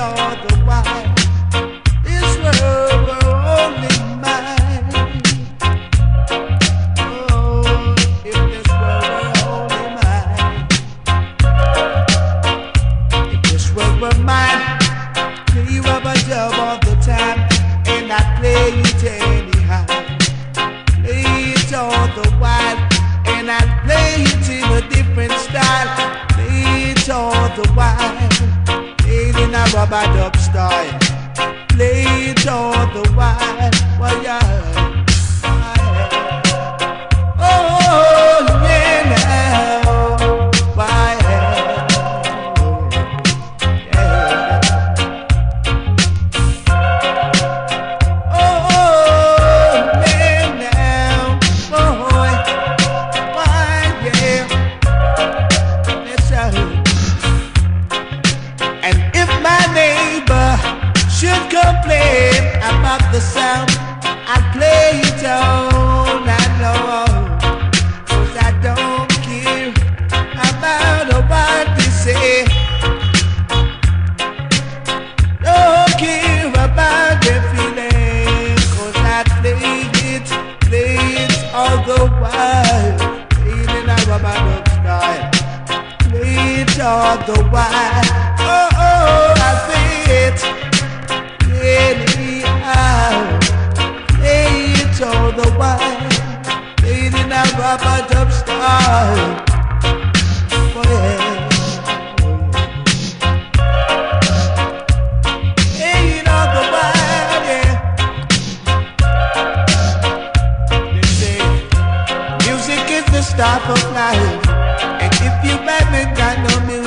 all the while. This world were only mine. Oh, if this world were only mine. If this world were mine, play rubber dub all the time, and I play it anyhow. Play it all the while, and I play it in a different style. Play it all the while, play it in a rubber dub style. Play it all the while, well, yeah. Oh, yeah, now, why, yeah. Oh, yeah, now, boy, why, yeah. Yes, sir. And if my neighbor should complain about the sound, I play it all night long, 'cause I don't care about what they say. Don't care about their feelings, 'cause I play it all the while. Play it in a rubber dub style. Play it all the while. Oh, I play it anyhow. Play it all the while. Play it in a rubber dub style. Oh, yeah. Play it all the while, yeah. They say music is the stuff of life, and if you haven't got no music,